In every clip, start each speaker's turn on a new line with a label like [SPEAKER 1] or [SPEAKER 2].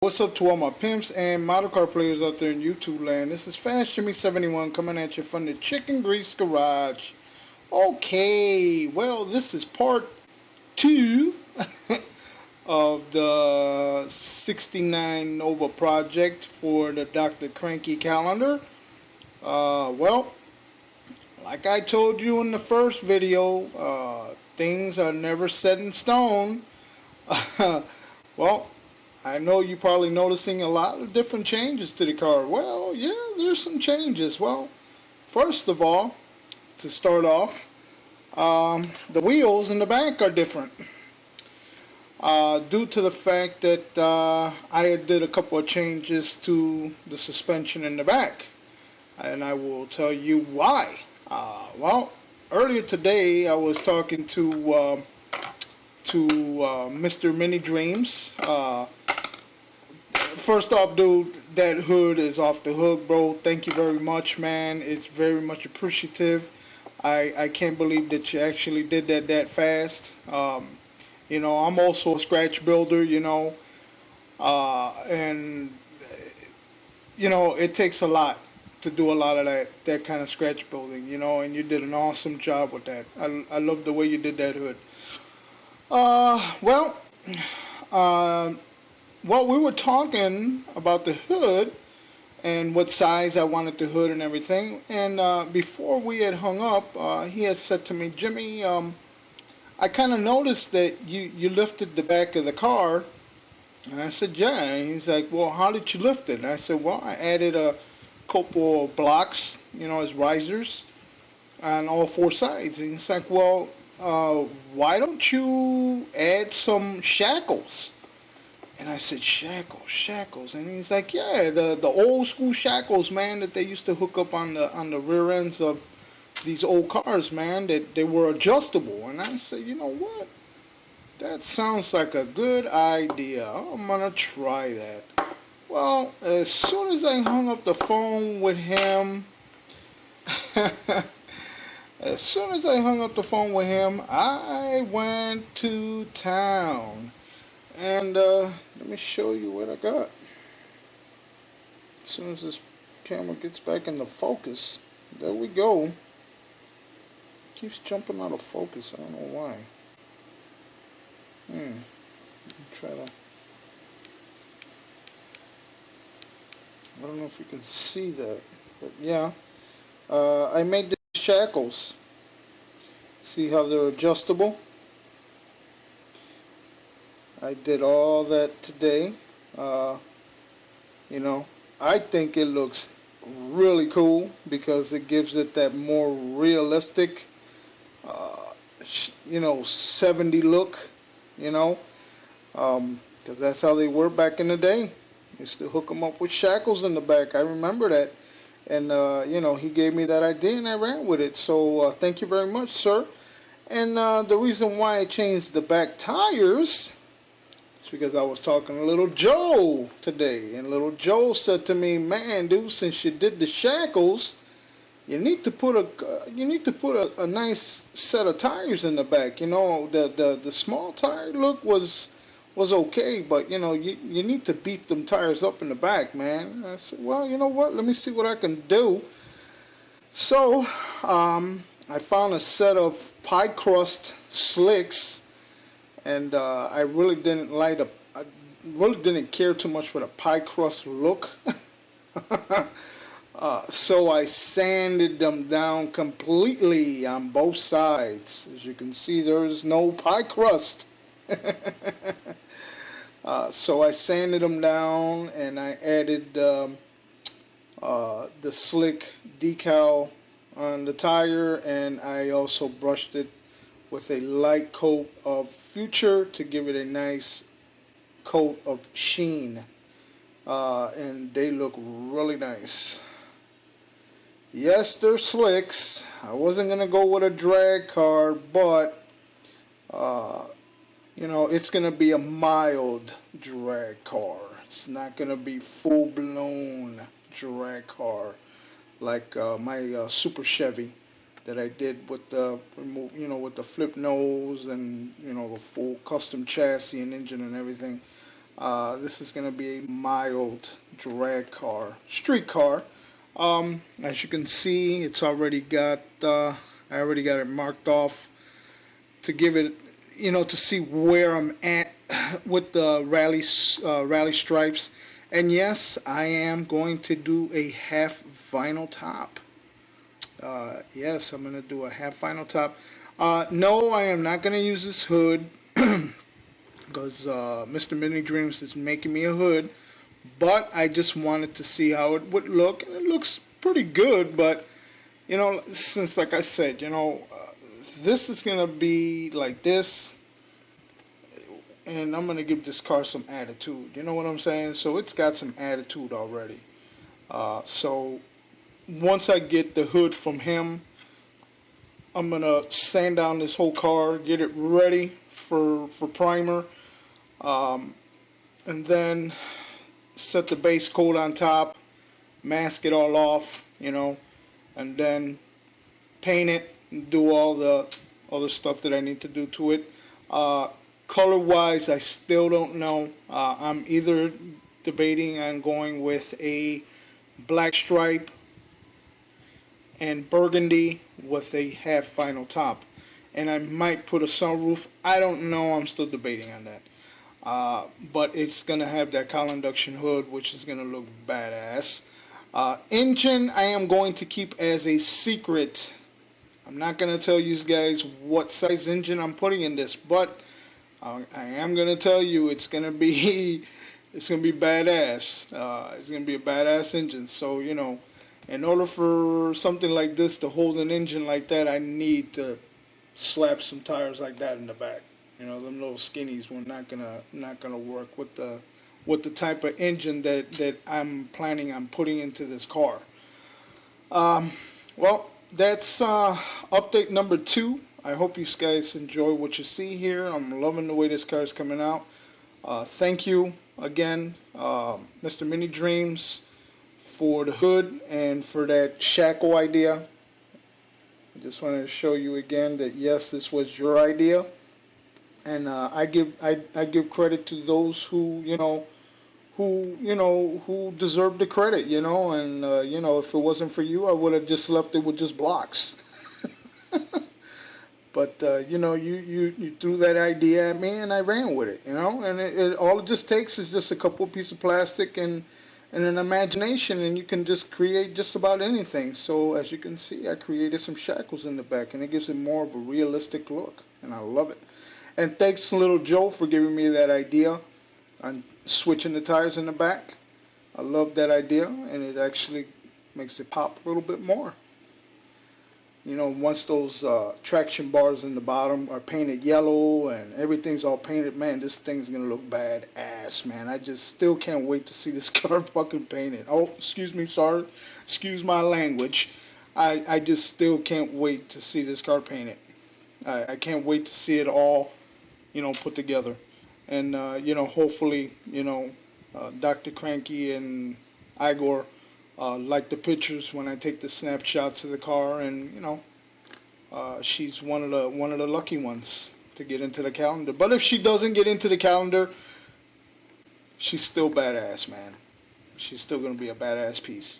[SPEAKER 1] What's up to all my pimps and model car players out there in YouTube land? This is Fast Jimmy 71 coming at you from the Chicken Grease Garage. Okay, well, this is part 2 of the 69 Nova project for the Dr. Cranky calendar. Well, like I told you in the first video, things are never set in stone. Well, I know you're probably noticing a lot of different changes to the car. Well, yeah, there's some changes. Well, first of all, to start off, the wheels in the back are different. Due to the fact that I did a couple of changes to the suspension in the back. And I will tell you why. Well, earlier today I was talking to Mr. Mini Dreams. First off, dude, that hood is off the hook, bro. Thank you very much, man. It's very much appreciative. I can't believe that you actually did that fast. You know, I'm also a scratch builder, you know, and you know, it takes a lot to do a lot of that kind of scratch building, you know, and you did an awesome job with that. I love the way you did that hood. Well, we were talking about the hood and what size I wanted the hood and everything. And before we had hung up, he had said to me, Jimmy, I kind of noticed that you lifted the back of the car. And I said, yeah. And he's like, well, how did you lift it? And I said, well, I added a couple of blocks, you know, as risers on all four sides. And he's like, well, why don't you add some shackles? And I said, shackles. And he's like, yeah, the old school shackles, man, that they used to hook up on the rear ends of these old cars, man, that they were adjustable. And I said, you know what? That sounds like a good idea. I'm gonna try that. Well, as soon as I hung up the phone with him, I went to town. And let me show you what I got. As soon as this camera gets back into focus, there we go. Keeps jumping out of focus. I don't know why. Try to. I don't know if you can see that, but yeah. I made the shackles. See how they're adjustable? I did all that today. You know, I think it looks really cool because it gives it that more realistic, you know, 70 look, you know, because that's how they were back in the day. Used to hook them up with shackles in the back. I remember that. And, you know, he gave me that idea and I ran with it. So thank you very much, sir. And the reason why I changed the back tires, it's because I was talking to Little Joe today, and Little Joe said to me, "Man, dude, since you did the shackles, you need to put a nice set of tires in the back. You know, the small tire look was okay, but you know, you need to beef them tires up in the back, man." I said, "Well, you know what? Let me see what I can do." So I found a set of pie crust slicks. And I really didn't care too much for the pie crust look. So I sanded them down completely on both sides. As you can see, there is no pie crust. So I sanded them down and I added the slick decal on the tire, and I also brushed it with a light coat of Future to give it a nice coat of sheen, and they look really nice. Yes, they're slicks. I wasn't gonna go with a drag car, but you know, it's gonna be a mild drag car. It's not gonna be full-blown drag car like my Super Chevy that I did with the with the flip nose and the full custom chassis and engine and everything. This is going to be a mild drag car, street car. As you can see, it's already got, I already got it marked off to give it, to see where I'm at with the rally stripes. And yes, I am going to do a half vinyl top. Yes, I'm going to do a half vinyl top. No, I am not going to use this hood because Mr. Mini Dreams is making me a hood. But I just wanted to see how it would look. And it looks pretty good, but, since, like I said, this is going to be like this. And I'm going to give this car some attitude. You know what I'm saying? So it's got some attitude already. So once I get the hood from him, I'm going to sand down this whole car, get it ready for primer. And then set the base coat on top, mask it all off, and then paint it and do all the other stuff that I need to do to it. Color wise, I still don't know. I'm either debating on going with a black stripe and burgundy with a half vinyl top, and I might put a sunroof. I don't know, I'm still debating on that. But it's going to have that collar induction hood, which is going to look badass. Engine, I am going to keep as a secret. I'm not going to tell you guys what size engine I'm putting in this, but I am going to tell you it's going to be badass. It's going to be a badass engine. So, in order for something like this to hold an engine like that, I need to slap some tires like that in the back. Them little skinnies were not gonna work with the type of engine that I'm planning on putting into this car. Well, that's update number 2. I hope you guys enjoy what you see here. I'm loving the way this car is coming out. Thank you again, Mr. Mini Dreams, for the hood and for that shackle idea. I just wanted to show you again that yes, this was your idea. And I give credit to those who deserve the credit, and if it wasn't for you, I would have just left it with just blocks. But you threw that idea at me, and I ran with it, and all it just takes is just a couple of pieces of plastic and an imagination, and you can just create just about anything. So as you can see, I created some shackles in the back, and it gives it more of a realistic look, and I love it. And thanks to Little Joe for giving me that idea on switching the tires in the back. I love that idea, and it actually makes it pop a little bit more. Once those traction bars in the bottom are painted yellow and everything's all painted, man, this thing's going to look badass, man. I just still can't wait to see this car fucking painted. Oh, excuse me, sorry. Excuse my language. I just still can't wait to see this car painted. I can't wait to see it all put together, and hopefully, Dr. Cranky and Igor like the pictures when I take the snapshots of the car, and she's one of the lucky ones to get into the calendar. But if she doesn't get into the calendar, she's still badass, man. She's still gonna be a badass piece.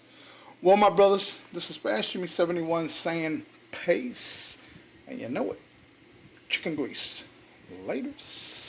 [SPEAKER 1] Well, my brothers, this is Bash Jimmy 71 saying peace, and you know it. Chicken grease. Laters.